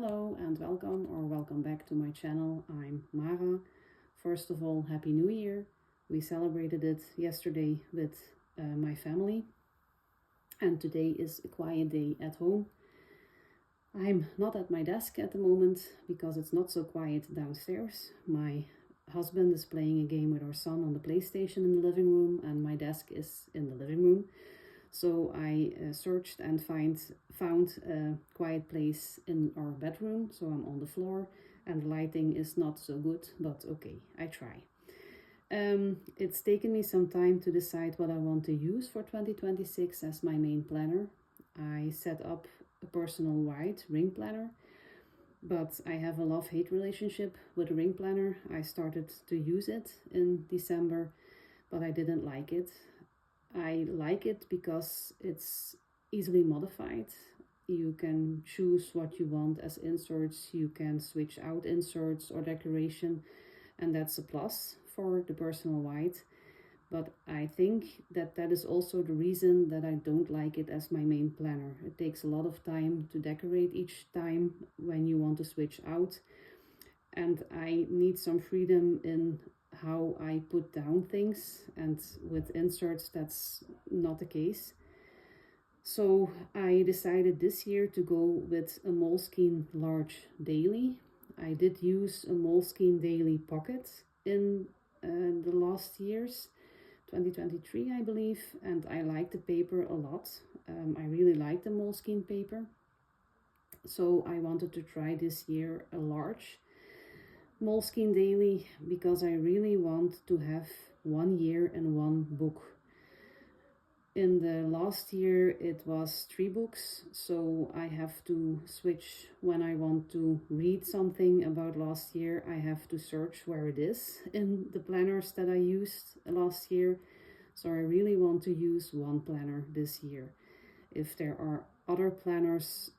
Hello and welcome back to my channel. I'm Mara. First of all, Happy New Year. We celebrated it yesterday with my family, and today is a quiet day at home. I'm not at my desk at the moment because it's not so quiet downstairs. My husband is playing a game with our son on the PlayStation in the living room, and my desk is in the living room. So I searched and found a quiet place in our bedroom. So I'm on the floor and the lighting is not so good, but okay, I try. It's taken me some time to decide what I want to use for 2026 as my main planner. I set up a personal white ring planner, but I have a love-hate relationship with a ring planner. I started to use it in December, but I didn't like it. I like it because it's easily modified. You can choose what you want as inserts, you can switch out inserts or decoration, and that's a plus for the personal white. But I think that is also the reason that I don't like it as my main planner. It takes a lot of time to decorate each time when you want to switch out, and I need some freedom in how I put down things, and with inserts that's not the case. So I decided this year to go with a Moleskine large daily. I did use a Moleskine daily pocket in the last years, 2023 I believe, and I like the paper a lot. I really like the Moleskine paper, so I wanted to try this year a large Moleskine daily because I really want to have 1 year and 1 book. In the last year it was 3 books, so I have to switch when I want to read something about last year. I have to search where it is in the planners that I used last year. So I really want to use one planner this year. If there are other planners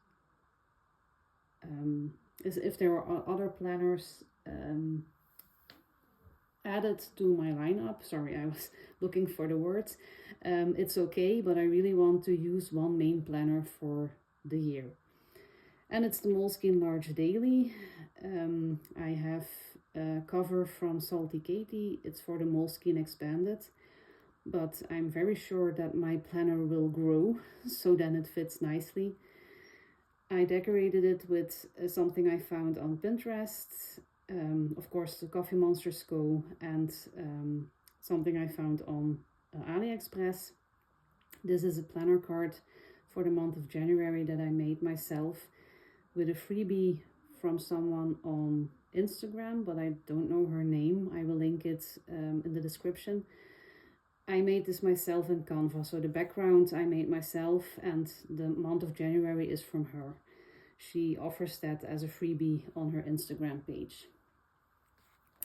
added to my lineup, sorry, I was looking for the words, it's okay, but I really want to use one main planner for the year. And it's the Moleskine large daily. I have a cover from Salty Katie. It's for the Moleskine expanded, but I'm very sure that my planner will grow, so then it fits nicely. I decorated it with something I found on Pinterest, of course the Coffee Monsters Go, and something I found on AliExpress. This is a planner card for the month of January that I made myself with a freebie from someone on Instagram, but I don't know her name. I will link it in the description. I made this myself in Canva, so the background I made myself, and the month of January is from her. She offers that as a freebie on her Instagram page.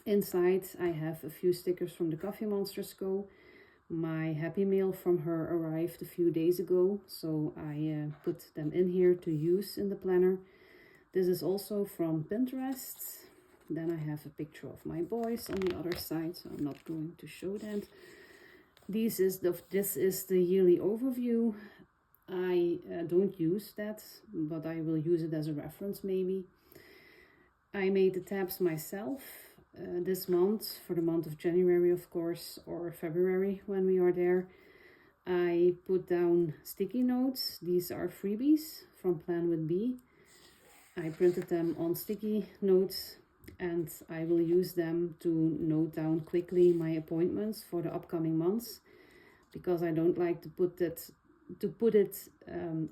Inside I have a few stickers from the Coffee Monsters Go. My Happy Mail from her arrived a few days ago, so I put them in here to use in the planner. This is also from Pinterest. Then I have a picture of my boys on the other side, so I'm not going to show that. This is the yearly overview. I don't use that, but I will use it as a reference maybe. I made the tabs myself this month, for the month of January of course, or February when we are there. I put down sticky notes. These are freebies from Plan with B. I printed them on sticky notes, and I will use them to note down quickly my appointments for the upcoming months, because I don't like to put it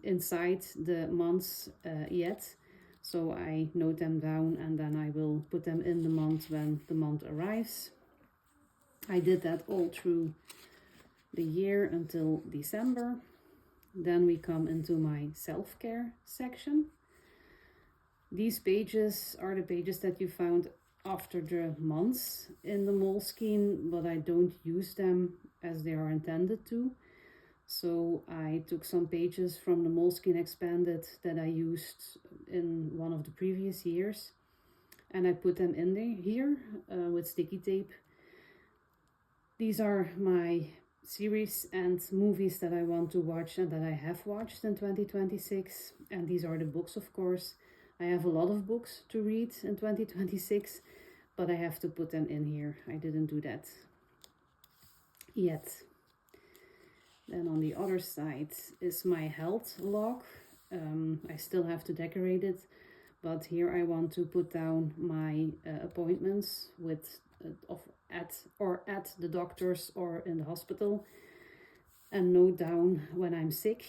inside the months yet. So I note them down and then I will put them in the month when the month arrives. I did that all through the year until December. Then we come into my self-care section. These pages are the pages that you found after the months in the Moleskine, but I don't use them as they are intended to. So I took some pages from the Moleskine expanded that I used in one of the previous years, and I put them in here with sticky tape. These are my series and movies that I want to watch and that I have watched in 2026, and these are the books of course. I have a lot of books to read in 2026, but I have to put them in here. I didn't do that yet. Then on the other side is my health log. I still have to decorate it, but here I want to put down my appointments with at the doctors or in the hospital, and note down when I'm sick.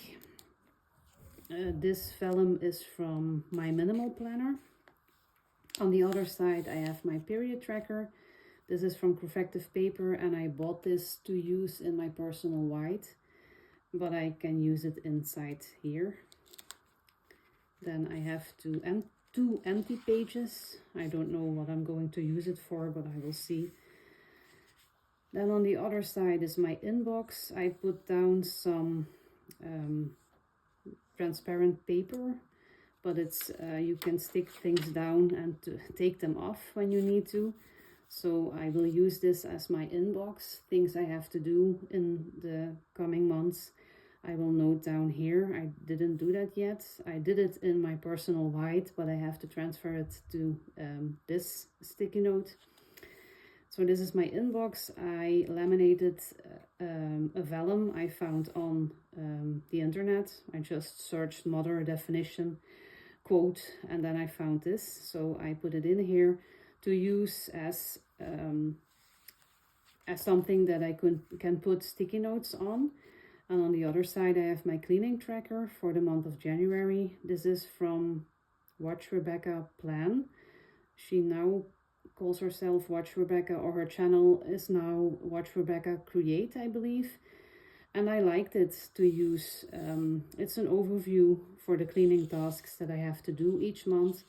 This vellum is from my minimal planner. On the other side I have my period tracker. This is from Crefective Paper, and I bought this to use in my personal white, but I can use it inside here. Then I have two empty pages. I don't know what I'm going to use it for, but I will see. Then on the other side is my inbox. I put down some transparent paper, but it's you can stick things down and take them off when you need to. So I will use this as my inbox, things I have to do in the coming months. I will note down here. I didn't do that yet. I did it in my personal white, but I have to transfer it to this sticky note. So this is my inbox. I laminated a vellum I found on the internet. I just searched mother definition quote, and then I found this. So I put it in here to use as something that I can put sticky notes on. And on the other side I have my cleaning tracker for the month of January. This is from Watch Rebecca Plan. She now calls herself Watch Rebecca, or her channel is now Watch Rebecca Create, I believe. And I liked it to use. It's an overview for the cleaning tasks that I have to do each month,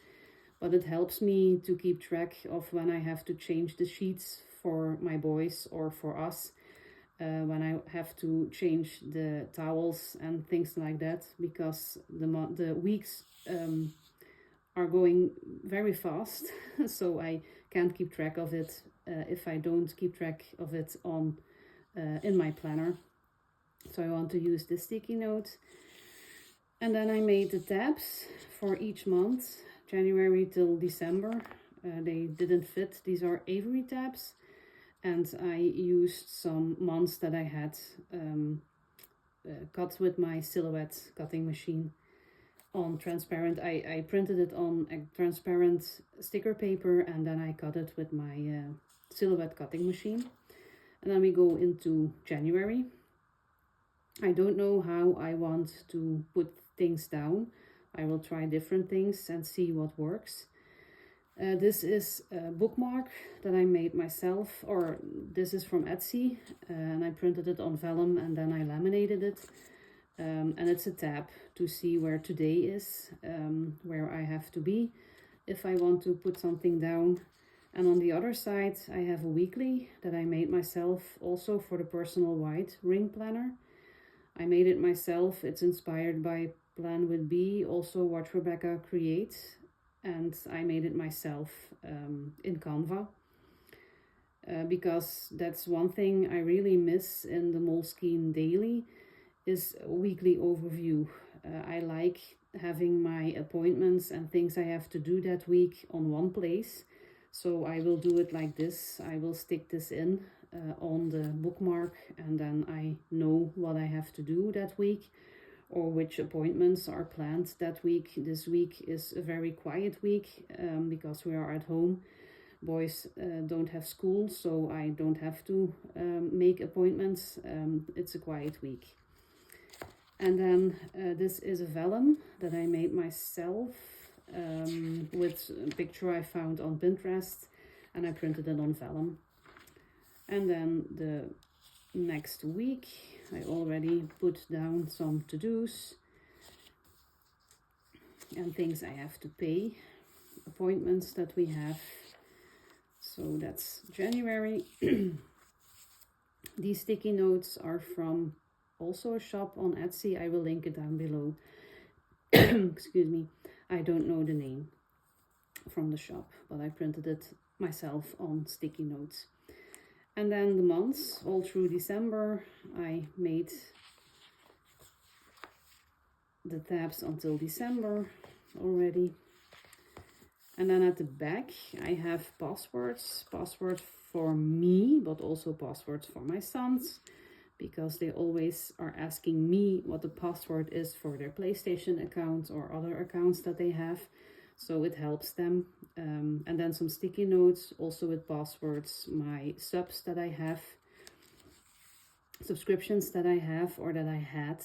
but it helps me to keep track of when I have to change the sheets for my boys or for us, when I have to change the towels and things like that, because the weeks are going very fast, so I can't keep track of it if I don't keep track of it on in my planner. So I want to use the sticky note. And then I made the tabs for each month, January till December. They didn't fit. These are Avery tabs. And I used some months that I had cut with my Silhouette cutting machine on transparent. I printed it on a transparent sticker paper, and then I cut it with my Silhouette cutting machine. And then we go into January. I don't know how I want to put things down. I will try different things and see what works. This is a bookmark that I made myself, or this is from Etsy, and I printed it on vellum and then I laminated it. And it's a tab to see where today is, where I have to be if I want to put something down. And on the other side I have a weekly that I made myself, also for the personal white ring planner. I made it myself. It's inspired by Plan with B, also Watch Rebecca Create, and I made it myself in Canva, because that's one thing I really miss in the Moleskine Daily, is a weekly overview. I like having my appointments and things I have to do that week on one place, so I will do it like this. I will stick this in on the bookmark, and then I know what I have to do that week, or which appointments are planned that week. This week is a very quiet week because we are at home. Boys don't have school, so I don't have to make appointments. It's a quiet week. And then this is a vellum that I made myself with a picture I found on Pinterest, and I printed it on vellum. And then the next week I already put down some to-dos and things I have to pay, appointments that we have. So that's January. These sticky notes are from also a shop on Etsy. I will link it down below. Excuse me. I don't know the name from the shop, but I printed it myself on sticky notes. And then the months, all through December, I made the tabs until December already. And then at the back, I have passwords for me, but also passwords for my sons, because they always are asking me what the password is for their PlayStation account or other accounts that they have. So it helps them. And then some sticky notes also with passwords, my subs that I have, subscriptions that I have or that I had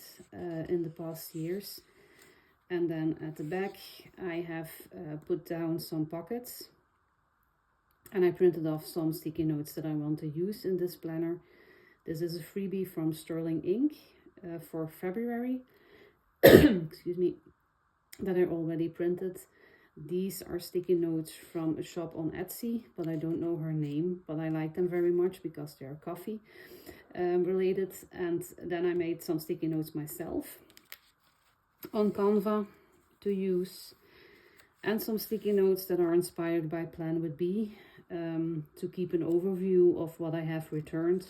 in the past years. And then at the back, I have put down some pockets, and I printed off some sticky notes that I want to use in this planner. This is a freebie from Sterling Ink for February, excuse me, that I already printed. These are sticky notes from a shop on Etsy, but I don't know her name, but I like them very much because they are coffee related. And then I made some sticky notes myself on Canva to use, and some sticky notes that are inspired by Plan with B, to keep an overview of what I have returned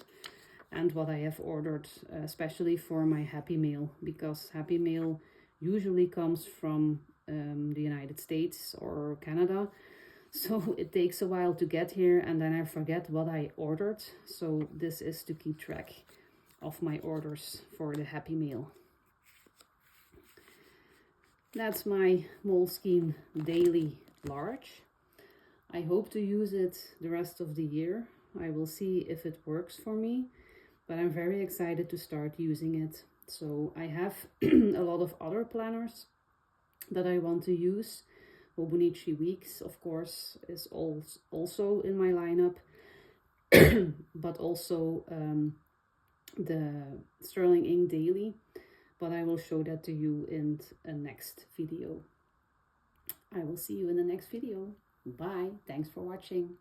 and what I have ordered, especially for my Happy Mail, because Happy Mail usually comes from the United States or Canada. So it takes a while to get here, and then I forget what I ordered. So this is to keep track of my orders for the Happy Mail. That's my Moleskine Daily Large. I hope to use it the rest of the year. I will see if it works for me, but I'm very excited to start using it. So I have a lot of other planners that I want to use. Hobonichi Weeks, of course, is also in my lineup, but also the Sterling Ink Daily. But I will show that to you in a next video. I will see you in the next video. Bye. Thanks for watching.